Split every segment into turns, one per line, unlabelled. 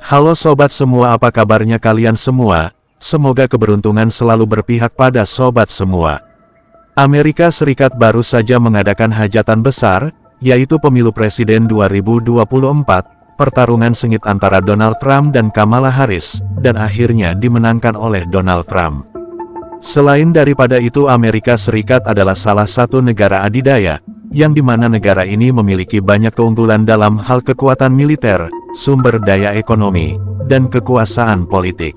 Halo sobat semua, apa kabarnya kalian semua? Semoga keberuntungan selalu berpihak pada sobat semua. Amerika Serikat baru saja mengadakan hajatan besar, yaitu pemilu presiden 2024, pertarungan sengit antara Donald Trump dan Kamala Harris, dan akhirnya dimenangkan oleh Donald Trump. Selain daripada itu, Amerika Serikat adalah salah satu negara adidaya, yang dimana negara ini memiliki banyak keunggulan dalam hal kekuatan militer, sumber daya ekonomi, dan kekuasaan politik.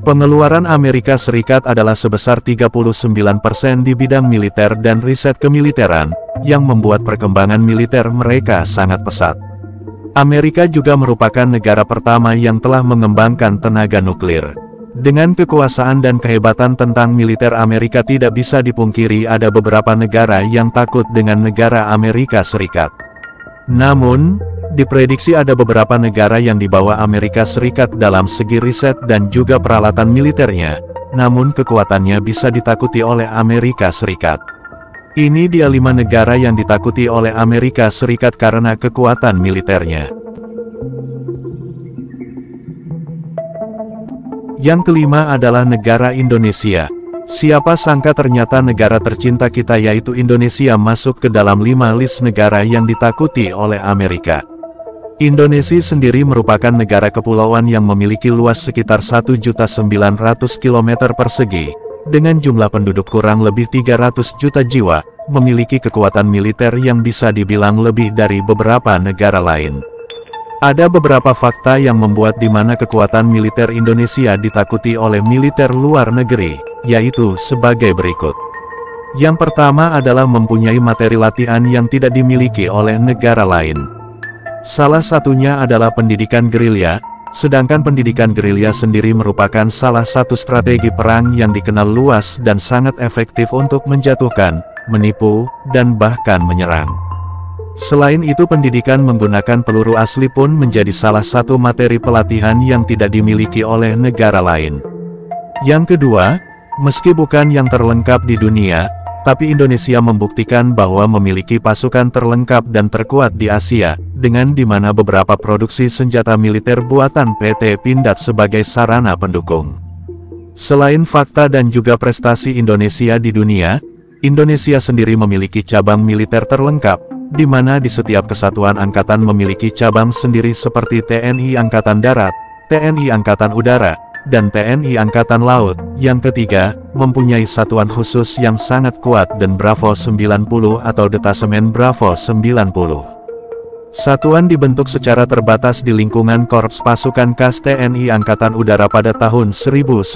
Pengeluaran Amerika Serikat adalah sebesar 39% di bidang militer dan riset kemiliteran, yang membuat perkembangan militer mereka sangat pesat. Amerika juga merupakan negara pertama yang telah mengembangkan tenaga nuklir. Dengan kekuasaan dan kehebatan tentang militer Amerika, tidak bisa dipungkiri ada beberapa negara yang takut dengan negara Amerika Serikat. Namun, diprediksi ada beberapa negara yang di bawah Amerika Serikat dalam segi riset dan juga peralatan militernya, namun kekuatannya bisa ditakuti oleh Amerika Serikat. Ini dia 5 negara yang ditakuti oleh Amerika Serikat karena kekuatan militernya. Yang kelima adalah negara Indonesia. Siapa sangka ternyata negara tercinta kita yaitu Indonesia masuk ke dalam 5 list negara yang ditakuti oleh Amerika. Indonesia sendiri merupakan negara kepulauan yang memiliki luas sekitar 1.900 km persegi, dengan jumlah penduduk kurang lebih 300 juta jiwa, memiliki kekuatan militer yang bisa dibilang lebih dari beberapa negara lain. Ada beberapa fakta yang membuat di mana kekuatan militer Indonesia ditakuti oleh militer luar negeri, yaitu sebagai berikut. Yang pertama adalah mempunyai materi latihan yang tidak dimiliki oleh negara lain. Salah satunya adalah pendidikan gerilya, sedangkan pendidikan gerilya sendiri merupakan salah satu strategi perang yang dikenal luas dan sangat efektif untuk menjatuhkan, menipu, dan bahkan menyerang. Selain itu, pendidikan menggunakan peluru asli pun menjadi salah satu materi pelatihan yang tidak dimiliki oleh negara lain. Yang kedua, meski bukan yang terlengkap di dunia, tapi Indonesia membuktikan bahwa memiliki pasukan terlengkap dan terkuat di Asia, dengan dimana beberapa produksi senjata militer buatan PT Pindad sebagai sarana pendukung. Selain fakta dan juga prestasi Indonesia di dunia, Indonesia sendiri memiliki cabang militer terlengkap, di mana di setiap kesatuan angkatan memiliki cabang sendiri seperti TNI Angkatan Darat, TNI Angkatan Udara, dan TNI Angkatan Laut. Yang ketiga, mempunyai satuan khusus yang sangat kuat dan Bravo 90 atau Detasemen Bravo 90. Satuan dibentuk secara terbatas di lingkungan Korps Pasukan Khas TNI Angkatan Udara pada tahun 1990.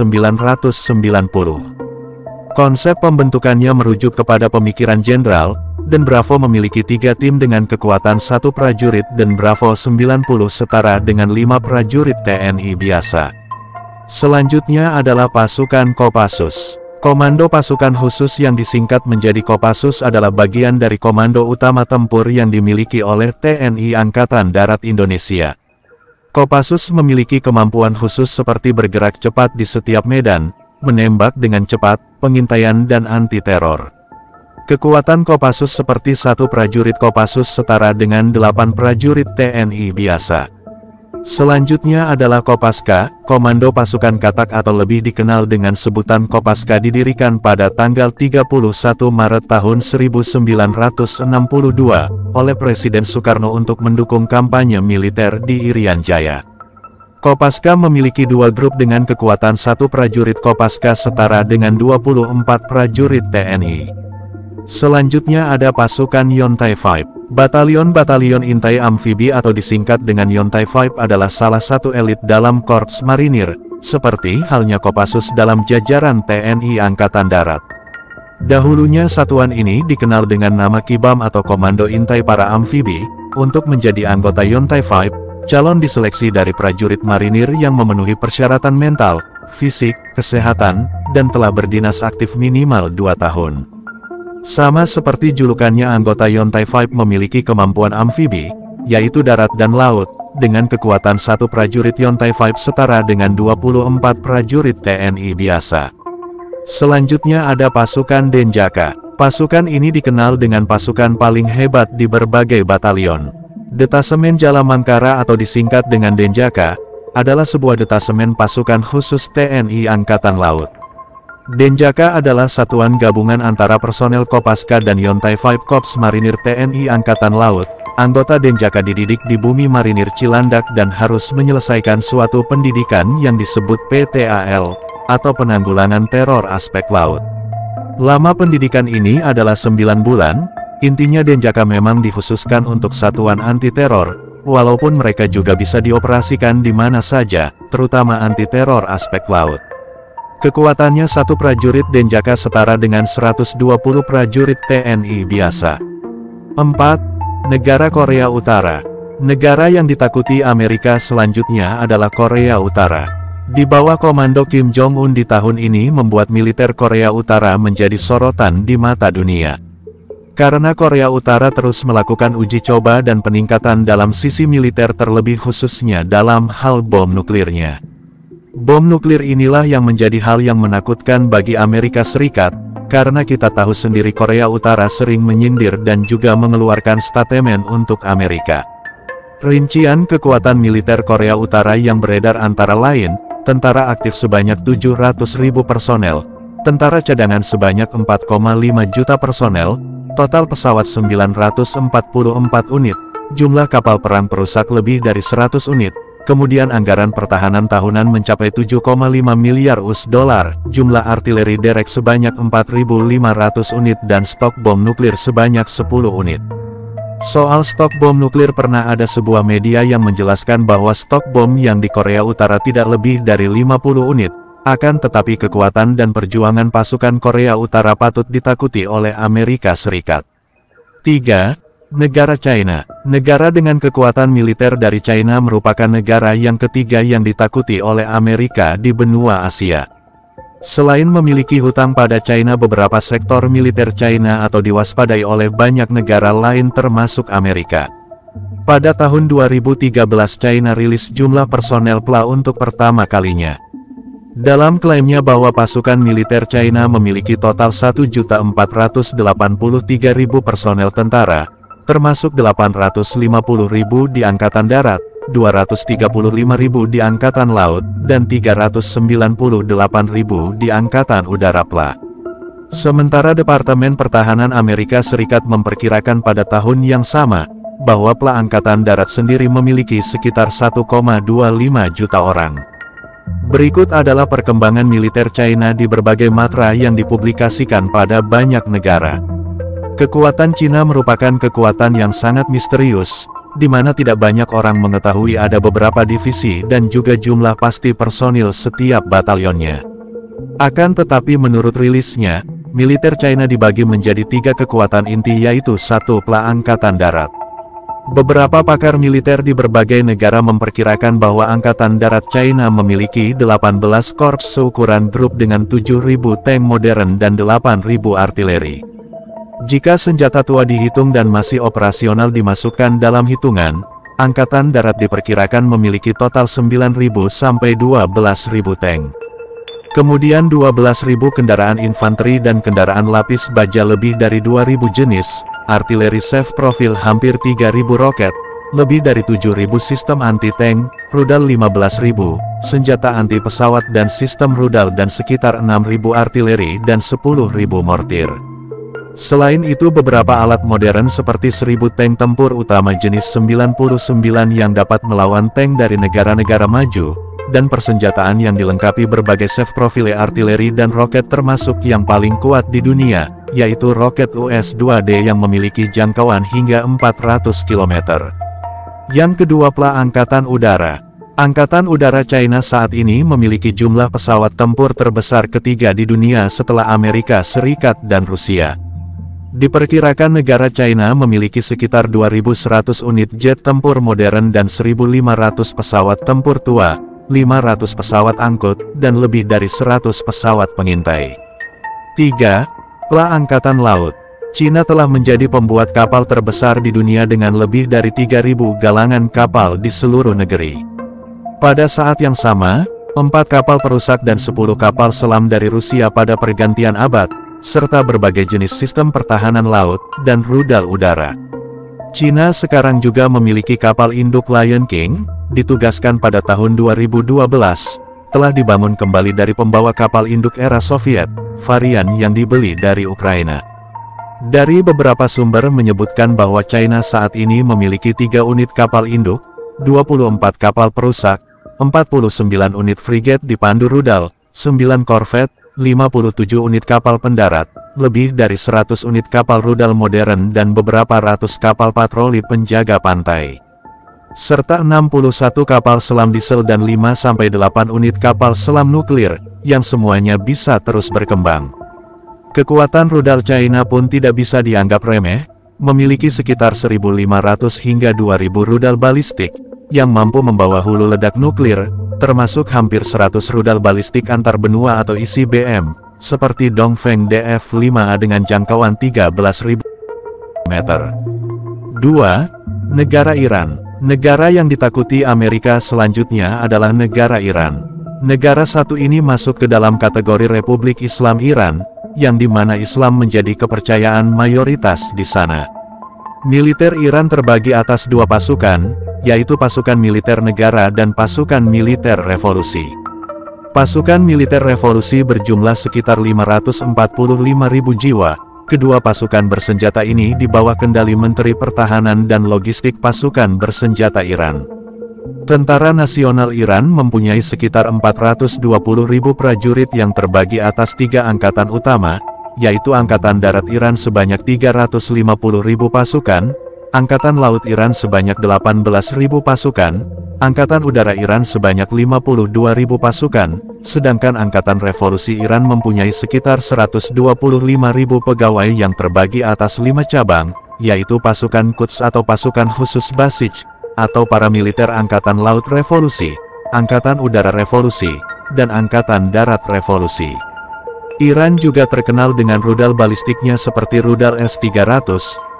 Konsep pembentukannya merujuk kepada pemikiran jenderal, dan Bravo memiliki 3 tim dengan kekuatan 1 prajurit dan Bravo 90 setara dengan 5 prajurit TNI biasa. Selanjutnya adalah pasukan Kopassus. Komando Pasukan Khusus yang disingkat menjadi Kopassus adalah bagian dari Komando Utama Tempur yang dimiliki oleh TNI Angkatan Darat Indonesia. Kopassus memiliki kemampuan khusus seperti bergerak cepat di setiap medan, menembak dengan cepat, pengintaian dan anti-teror. Kekuatan Kopassus seperti 1 prajurit Kopassus setara dengan 8 prajurit TNI biasa. Selanjutnya adalah Kopaska, Komando Pasukan Katak atau lebih dikenal dengan sebutan Kopaska, didirikan pada tanggal 31 Maret tahun 1962, oleh Presiden Soekarno untuk mendukung kampanye militer di Irian Jaya. Kopaska memiliki 2 grup dengan kekuatan 1 prajurit Kopaska setara dengan 24 prajurit TNI. Selanjutnya ada pasukan Yontai 5. Batalion Intai Amfibi atau disingkat dengan Yontai 5 adalah salah satu elit dalam Korps Marinir, seperti halnya Kopassus dalam jajaran TNI Angkatan Darat. Dahulunya satuan ini dikenal dengan nama Kibam atau Komando Intai Para Amfibi. Untuk menjadi anggota Yontai 5, calon diseleksi dari prajurit marinir yang memenuhi persyaratan mental, fisik, kesehatan, dan telah berdinas aktif minimal 2 tahun. Sama seperti julukannya, anggota Yontai 5 memiliki kemampuan amfibi, yaitu darat dan laut, dengan kekuatan 1 prajurit Yontai 5 setara dengan 24 prajurit TNI biasa. Selanjutnya ada pasukan Denjaka. Pasukan ini dikenal dengan pasukan paling hebat di berbagai batalion. Detasemen Jala Mangkara atau disingkat dengan Denjaka, adalah sebuah detasemen pasukan khusus TNI Angkatan Laut. Denjaka adalah satuan gabungan antara personel Kopaska dan Yontai 5 Korps Marinir TNI Angkatan Laut. Anggota Denjaka dididik di Bumi Marinir Cilandak dan harus menyelesaikan suatu pendidikan yang disebut PTAL, atau Penanggulangan Teror Aspek Laut. Lama pendidikan ini adalah 9 bulan, intinya Denjaka memang dikhususkan untuk satuan anti-teror, walaupun mereka juga bisa dioperasikan di mana saja, terutama anti-teror aspek laut. Kekuatannya satu prajurit Denjaka setara dengan 120 prajurit TNI biasa. 4. Negara Korea Utara. Negara yang ditakuti Amerika selanjutnya adalah Korea Utara. Di bawah komando Kim Jong-un di tahun ini membuat militer Korea Utara menjadi sorotan di mata dunia. Karena Korea Utara terus melakukan uji coba dan peningkatan dalam sisi militer terlebih khususnya dalam hal bom nuklirnya. Bom nuklir inilah yang menjadi hal yang menakutkan bagi Amerika Serikat, karena kita tahu sendiri Korea Utara sering menyindir dan juga mengeluarkan statement untuk Amerika. Rincian kekuatan militer Korea Utara yang beredar antara lain, tentara aktif sebanyak 700.000 personel, tentara cadangan sebanyak 4,5 juta personel, total pesawat 944 unit, jumlah kapal perang perusak lebih dari 100 unit, kemudian anggaran pertahanan tahunan mencapai 7,5 miliar US dollar, jumlah artileri derek sebanyak 4.500 unit dan stok bom nuklir sebanyak 10 unit. Soal stok bom nuklir pernah ada sebuah media yang menjelaskan bahwa stok bom yang di Korea Utara tidak lebih dari 50 unit, akan tetapi kekuatan dan perjuangan pasukan Korea Utara patut ditakuti oleh Amerika Serikat. 3. Negara China. Negara dengan kekuatan militer dari China merupakan negara yang ketiga yang ditakuti oleh Amerika di benua Asia. Selain memiliki hutang pada China, beberapa sektor militer China atau diwaspadai oleh banyak negara lain termasuk Amerika. Pada tahun 2013 China rilis jumlah personel PLA untuk pertama kalinya. Dalam klaimnya bahwa pasukan militer China memiliki total 1.483.000 personel tentara, termasuk 850.000 di Angkatan Darat, 235.000 di Angkatan Laut, dan 398.000 di Angkatan Udara PLA. Sementara Departemen Pertahanan Amerika Serikat memperkirakan pada tahun yang sama, bahwa PLA Angkatan Darat sendiri memiliki sekitar 1,25 juta orang. Berikut adalah perkembangan militer China di berbagai matra yang dipublikasikan pada banyak negara. Kekuatan Cina merupakan kekuatan yang sangat misterius, di mana tidak banyak orang mengetahui ada beberapa divisi dan juga jumlah pasti personil setiap batalionnya. Akan tetapi menurut rilisnya, militer China dibagi menjadi 3 kekuatan inti, yaitu 1. PLA Angkatan Darat. Beberapa pakar militer di berbagai negara memperkirakan bahwa Angkatan Darat China memiliki 18 korps seukuran grup dengan 7.000 tank modern dan 8.000 artileri. Jika senjata tua dihitung dan masih operasional dimasukkan dalam hitungan, Angkatan Darat diperkirakan memiliki total 9.000 sampai 12.000 tank. Kemudian 12.000 kendaraan infanteri dan kendaraan lapis baja lebih dari 2.000 jenis, artileri safe profil hampir 3.000 roket, lebih dari 7.000 sistem anti-tank, rudal 15.000, senjata anti-pesawat dan sistem rudal dan sekitar 6.000 artileri dan 10.000 mortir. Selain itu beberapa alat modern seperti 1.000 tank tempur utama jenis 99 yang dapat melawan tank dari negara-negara maju, dan persenjataan yang dilengkapi berbagai safe profile artileri dan roket termasuk yang paling kuat di dunia, yaitu roket US-2D yang memiliki jangkauan hingga 400 km. Yang kedua, PLA Angkatan Udara. Angkatan Udara China saat ini memiliki jumlah pesawat tempur terbesar ketiga di dunia setelah Amerika Serikat dan Rusia. Diperkirakan negara China memiliki sekitar 2.100 unit jet tempur modern dan 1.500 pesawat tempur tua, 500 pesawat angkut, dan lebih dari 100 pesawat pengintai. 3. PLA Angkatan Laut. China telah menjadi pembuat kapal terbesar di dunia dengan lebih dari 3.000 galangan kapal di seluruh negeri. Pada saat yang sama, 4 kapal perusak dan 10 kapal selam dari Rusia pada pergantian abad, serta berbagai jenis sistem pertahanan laut dan rudal udara. China sekarang juga memiliki kapal induk Lion King, ditugaskan pada tahun 2012, telah dibangun kembali dari pembawa kapal induk era Soviet, varian yang dibeli dari Ukraina. Dari beberapa sumber menyebutkan bahwa China saat ini memiliki 3 unit kapal induk, 24 kapal perusak, 49 unit frigat dipandu rudal, 9 korvet, 57 unit kapal pendarat, lebih dari 100 unit kapal rudal modern dan beberapa ratus kapal patroli penjaga pantai, serta 61 kapal selam diesel dan 5-8 unit kapal selam nuklir, yang semuanya bisa terus berkembang. Kekuatan rudal China pun tidak bisa dianggap remeh, memiliki sekitar 1.500 hingga 2.000 rudal balistik, yang mampu membawa hulu ledak nuklir, termasuk hampir 100 rudal balistik antar benua atau ICBM, seperti Dongfeng DF-5 dengan jangkauan 13.000 meter. 2. Negara Iran. Negara yang ditakuti Amerika selanjutnya adalah negara Iran. Negara satu ini masuk ke dalam kategori Republik Islam Iran, yang dimana Islam menjadi kepercayaan mayoritas di sana. Militer Iran terbagi atas 2 pasukan, yaitu pasukan militer negara dan pasukan militer revolusi. Pasukan militer revolusi berjumlah sekitar 545.000 jiwa. Kedua pasukan bersenjata ini di bawah kendali Menteri Pertahanan dan Logistik Pasukan Bersenjata Iran. Tentara Nasional Iran mempunyai sekitar 420.000 prajurit yang terbagi atas 3 angkatan utama, yaitu Angkatan Darat Iran sebanyak 350.000 pasukan, Angkatan Laut Iran sebanyak 18.000 pasukan, Angkatan Udara Iran sebanyak 52.000 pasukan, sedangkan Angkatan Revolusi Iran mempunyai sekitar 125.000 pegawai yang terbagi atas 5 cabang, yaitu pasukan Quds atau pasukan khusus Basij, atau paramiliter Angkatan Laut Revolusi, Angkatan Udara Revolusi, dan Angkatan Darat Revolusi. Iran juga terkenal dengan rudal balistiknya seperti rudal S-300,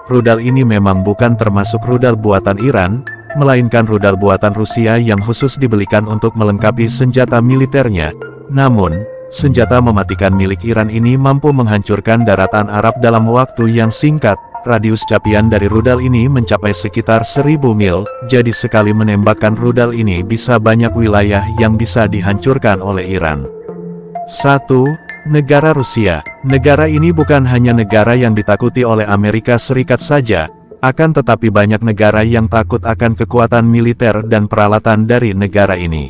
rudal ini memang bukan termasuk rudal buatan Iran, melainkan rudal buatan Rusia yang khusus dibelikan untuk melengkapi senjata militernya. Namun, senjata mematikan milik Iran ini mampu menghancurkan daratan Arab dalam waktu yang singkat. Radius capian dari rudal ini mencapai sekitar 1.000 mil, jadi sekali menembakkan rudal ini bisa banyak wilayah yang bisa dihancurkan oleh Iran. 1. Negara Rusia. Negara ini bukan hanya negara yang ditakuti oleh Amerika Serikat saja, akan tetapi banyak negara yang takut akan kekuatan militer dan peralatan dari negara ini.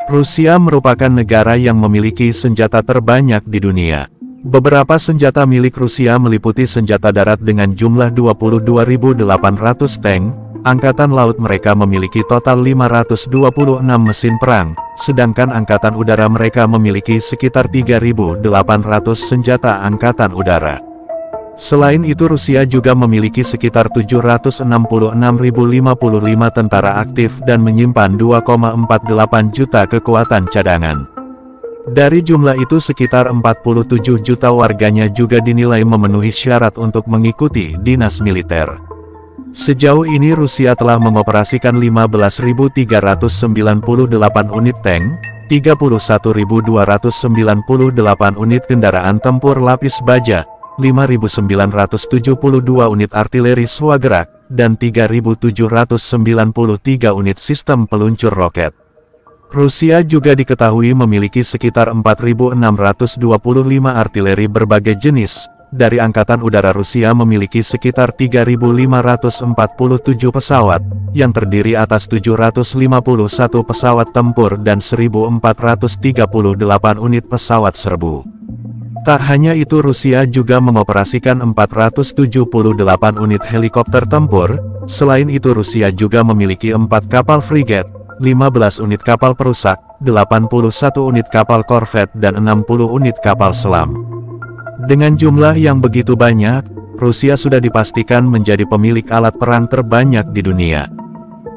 Rusia merupakan negara yang memiliki senjata terbanyak di dunia. Beberapa senjata milik Rusia meliputi senjata darat dengan jumlah 22.800 tank, Angkatan Laut mereka memiliki total 526 mesin perang, sedangkan Angkatan Udara mereka memiliki sekitar 3.800 senjata Angkatan Udara. Selain itu Rusia juga memiliki sekitar 766.055 tentara aktif dan menyimpan 2,48 juta kekuatan cadangan. Dari jumlah itu sekitar 47 juta warganya juga dinilai memenuhi syarat untuk mengikuti dinas militer. Sejauh ini Rusia telah mengoperasikan 15.398 unit tank, 31.298 unit kendaraan tempur lapis baja, 5.972 unit artileri swagerak, dan 3.793 unit sistem peluncur roket. Rusia juga diketahui memiliki sekitar 4.625 artileri berbagai jenis. Dari Angkatan Udara Rusia memiliki sekitar 3.547 pesawat, yang terdiri atas 751 pesawat tempur dan 1.438 unit pesawat serbu. Tak hanya itu Rusia juga mengoperasikan 478 unit helikopter tempur. Selain itu Rusia juga memiliki 4 kapal frigat, 15 unit kapal perusak, 81 unit kapal korvet dan 60 unit kapal selam. Dengan jumlah yang begitu banyak, Rusia sudah dipastikan menjadi pemilik alat perang terbanyak di dunia.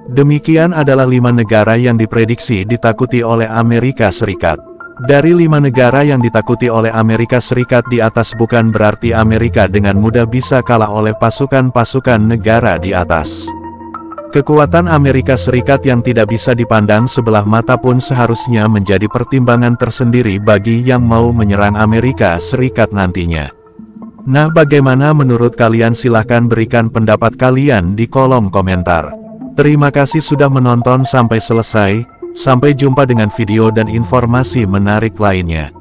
Demikian adalah 5 negara yang diprediksi ditakuti oleh Amerika Serikat. Dari 5 negara yang ditakuti oleh Amerika Serikat di atas bukan berarti Amerika dengan mudah bisa kalah oleh pasukan-pasukan negara di atas. Kekuatan Amerika Serikat yang tidak bisa dipandang sebelah mata pun seharusnya menjadi pertimbangan tersendiri bagi yang mau menyerang Amerika Serikat nantinya. Nah, bagaimana menurut kalian? Silahkan berikan pendapat kalian di kolom komentar. Terima kasih sudah menonton sampai selesai. Sampai jumpa dengan video dan informasi menarik lainnya.